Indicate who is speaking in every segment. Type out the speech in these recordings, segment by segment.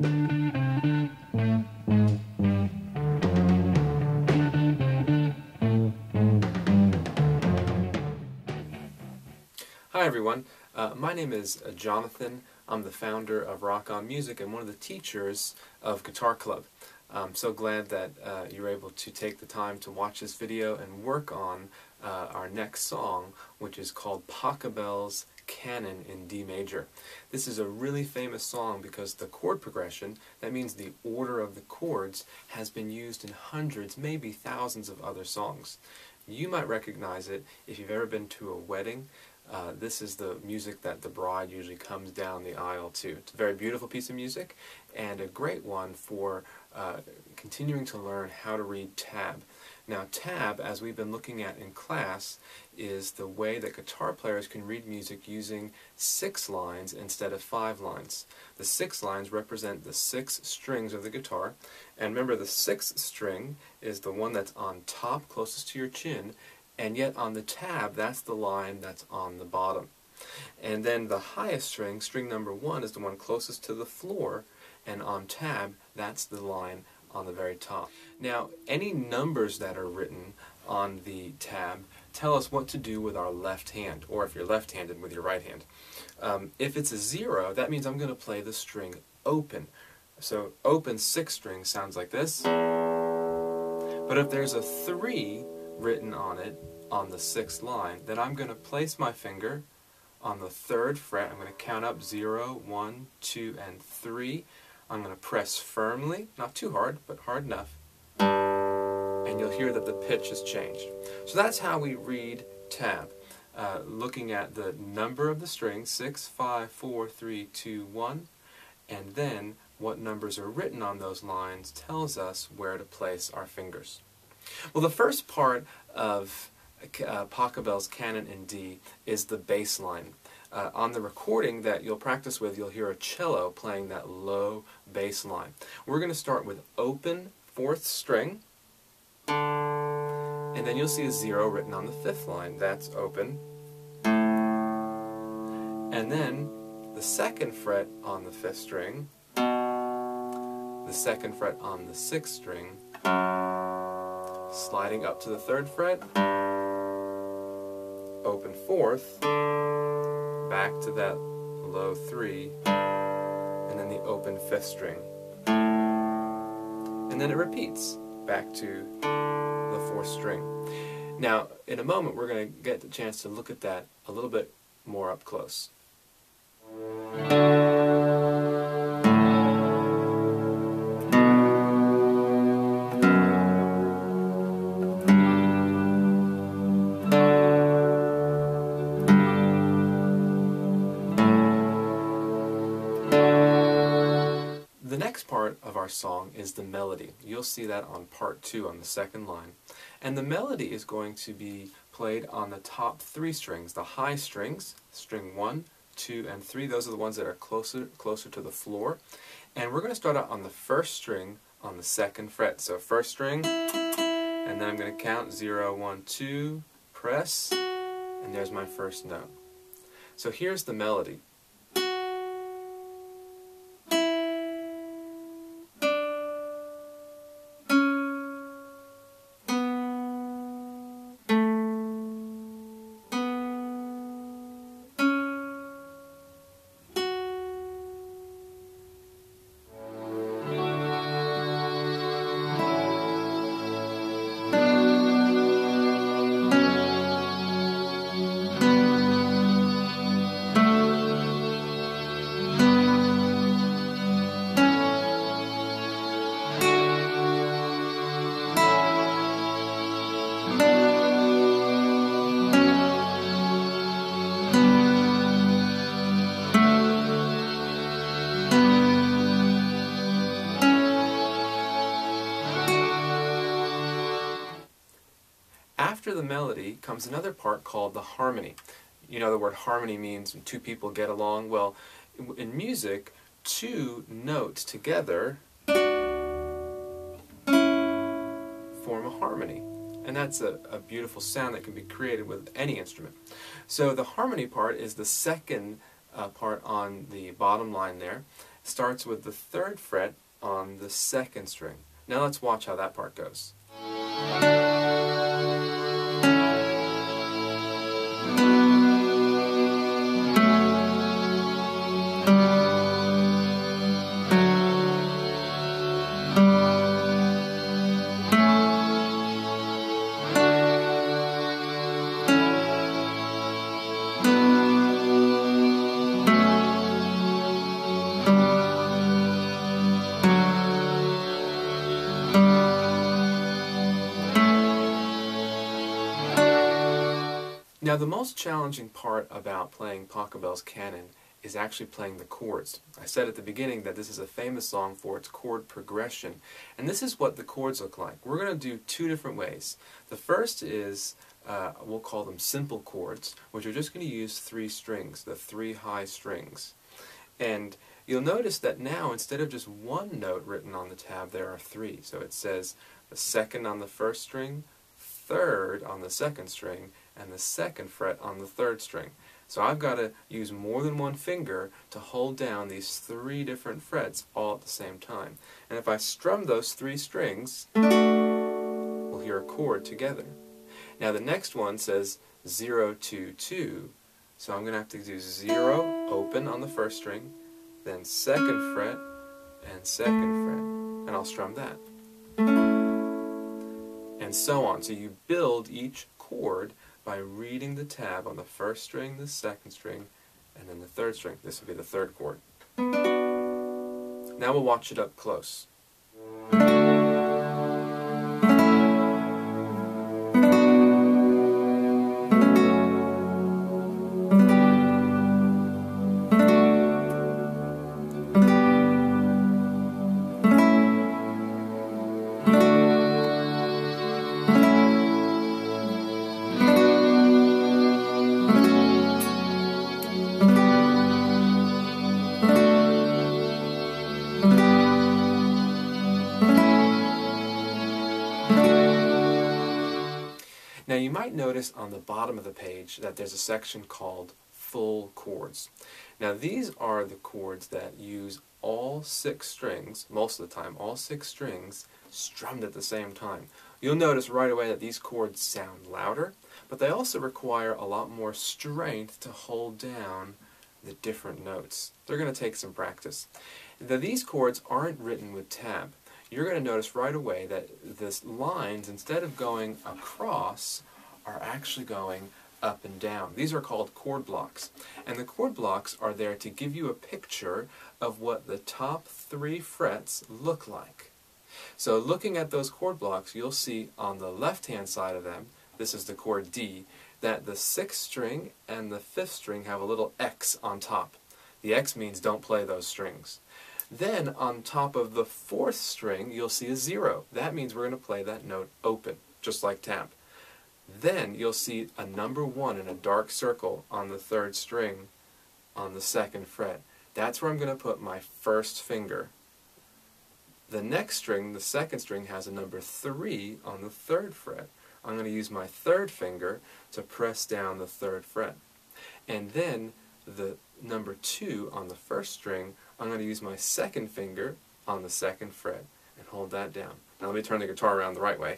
Speaker 1: Hi everyone, my name is Jonathan. I'm the founder of Rock On Music and one of the teachers of Guitar Club. I'm so glad that you're able to take the time to watch this video and work on our next song, which is called Pachelbel's Canon in D major. This is a really famous song because the chord progression, that means the order of the chords, has been used in hundreds, maybe thousands of other songs. You might recognize it if you've ever been to a wedding. This is the music that the bride usually comes down the aisle to. It's a very beautiful piece of music and a great one for continuing to learn how to read tab. Now tab, as we've been looking at in class, is the way that guitar players can read music using 6 lines instead of 5 lines. The 6 lines represent the 6 strings of the guitar, and remember the 6th string is the one that's on top closest to your chin, and yet on the tab that's the line that's on the bottom. And then the highest string, string number 1, is the one closest to the floor, and on tab that's the line on the very top. Now any numbers that are written on the tab tell us what to do with our left hand, or if you're left-handed, with your right hand. If it's a 0, that means I'm going to play the string open. So open 6th string sounds like this. But if there's a 3 written on it on the 6th line, then I'm going to place my finger on the 3rd fret. I'm going to count up 0, 1, 2, and 3. I'm going to press firmly, not too hard, but hard enough, and you'll hear that the pitch has changed. So that's how we read tab, looking at the number of the string, 6, 5, 4, 3, 2, 1, and then what numbers are written on those lines tells us where to place our fingers. Well, the first part of Pachelbel's Canon in D is the bass line. On the recording that you'll practice with, you'll hear a cello playing that low bass line. We're going to start with open 4th string, and then you'll see a 0 written on the 5th line. That's open. And then the 2nd fret on the 5th string, the 2nd fret on the 6th string, sliding up to the 3rd fret, open 4th, back to that low 3, and then the open 5th string. And then it repeats back to the 4th string. Now, in a moment, we're going to get the chance to look at that a little bit more up close. The next part of our song is the melody. You'll see that on part 2 on the 2nd line. And the melody is going to be played on the top 3 strings, the high strings, string 1, 2, and 3. Those are the ones that are closer to the floor. And we're going to start out on the 1st string on the 2nd fret. So 1st string, and then I'm going to count 0, 1, 2, press, and there's my first note. So here's the melody. After the melody comes another part called the harmony. You know, the word harmony means when 2 people get along. Well, in music, 2 notes together form a harmony. And that's a beautiful sound that can be created with any instrument. So the harmony part is the second part on the bottom line there starts with the 3rd fret on the 2nd string. Now let's watch how that part goes. Now the most challenging part about playing Pachelbel's canon is actually playing the chords. I said at the beginning that this is a famous song for its chord progression, and this is what the chords look like. We're going to do 2 different ways. The first is, we'll call them simple chords, which are just going to use 3 strings, the 3 high strings. And you'll notice that now, instead of just 1 note written on the tab, there are 3. So it says the 2nd on the 1st string, 3rd on the 2nd string, and the 2nd fret on the 3rd string. So I've got to use more than 1 finger to hold down these 3 different frets all at the same time. And if I strum those 3 strings, we'll hear a chord together. Now the next one says 0, 2, 2, so I'm going to have to do 0, open on the 1st string, then 2nd fret, and 2nd fret, and I'll strum that. And so on. So you build each chord by reading the tab on the 1st string, the 2nd string, and then the 3rd string. This will be the 3rd chord. Now we'll watch it up close. Now you might notice on the bottom of the page that there's a section called full chords. Now these are the chords that use all 6 strings, most of the time, all 6 strings strummed at the same time. You'll notice right away that these chords sound louder, but they also require a lot more strength to hold down the different notes. They're going to take some practice. Now, these chords aren't written with tab. You're going to notice right away that the lines, instead of going across, are actually going up and down. These are called chord blocks. And the chord blocks are there to give you a picture of what the top 3 frets look like. So looking at those chord blocks, you'll see on the left-hand side of them, this is the chord D, that the 6th string and the 5th string have a little X on top. The X means don't play those strings. Then on top of the 4th string, you'll see a 0. That means we're going to play that note open, just like tab. Then you'll see a number 1 in a dark circle on the 3rd string on the 2nd fret. That's where I'm going to put my 1st finger. The next string, the 2nd string, has a number 3 on the 3rd fret. I'm going to use my 3rd finger to press down the 3rd fret. And then the number 2 on the 1st string, I'm going to use my 2nd finger on the 2nd fret and hold that down. Now let me turn the guitar around the right way.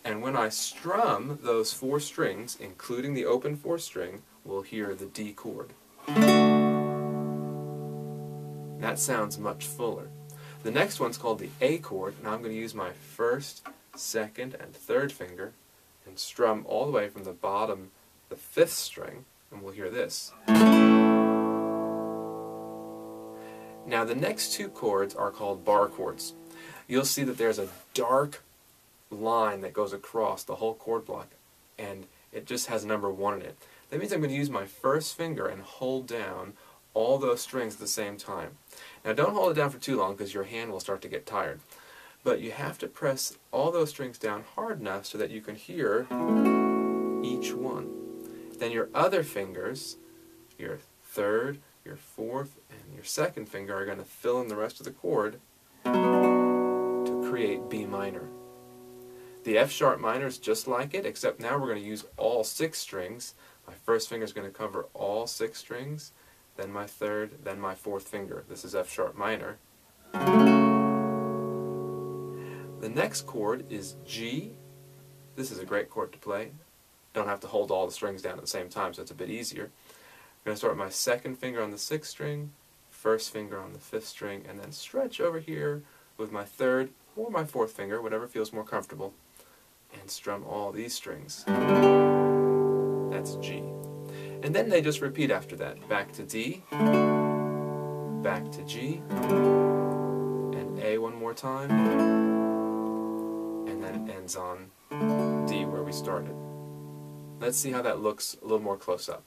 Speaker 1: And when I strum those 4 strings, including the open 4th string, we'll hear the D chord. That sounds much fuller. The next one's called the A chord, and I'm going to use my 1st, 2nd, and 3rd finger and strum all the way from the bottom, the 5th string, and we'll hear this. Now the next 2 chords are called bar chords. You'll see that there's a dark line that goes across the whole chord block, and it just has number 1 in it. That means I'm going to use my 1st finger and hold down all those strings at the same time. Now don't hold it down for too long because your hand will start to get tired. But you have to press all those strings down hard enough so that you can hear each one. Then your other fingers, your 3rd, your 4th, and your 2nd finger are going to fill in the rest of the chord to create B minor. The F sharp minor is just like it, except now we're going to use all 6 strings. My 1st finger is going to cover all 6 strings, then my third, then my fourth finger. This is F sharp minor. The next chord is G. This is a great chord to play. Don't have to hold all the strings down at the same time, so it's a bit easier. I'm going to start with my second finger on the sixth string, first finger on the fifth string, and then stretch over here with my third or my fourth finger, whatever feels more comfortable, and strum all these strings. That's G. And then they just repeat after that. Back to D, back to G, and A one more time, and then it ends on D where we started. Let's see how that looks a little more close up.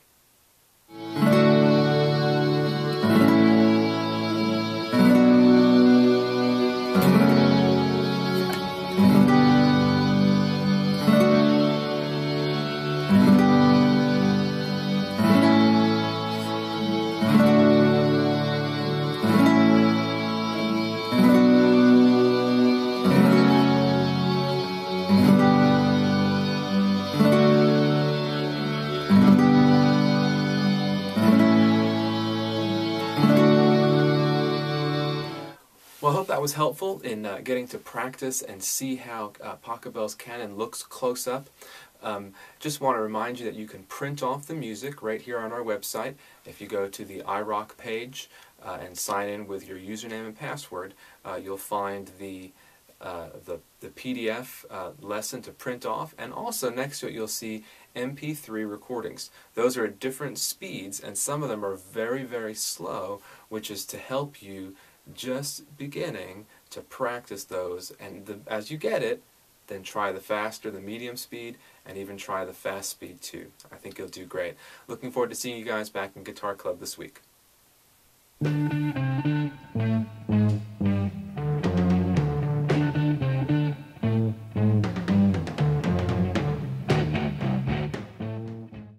Speaker 1: Well, I hope that was helpful in getting to practice and see how Pachelbel's canon looks close up. Just want to remind you that you can print off the music right here on our website. If you go to the iRock page and sign in with your username and password, you'll find the PDF lesson to print off, and also next to it you'll see MP3 recordings. Those are at different speeds, and some of them are very, very slow, which is to help you just beginning to practice those, and as you get it, then try the faster, the medium speed, and even try the fast speed too. I think you'll do great. Looking forward to seeing you guys back in Guitar Club this week.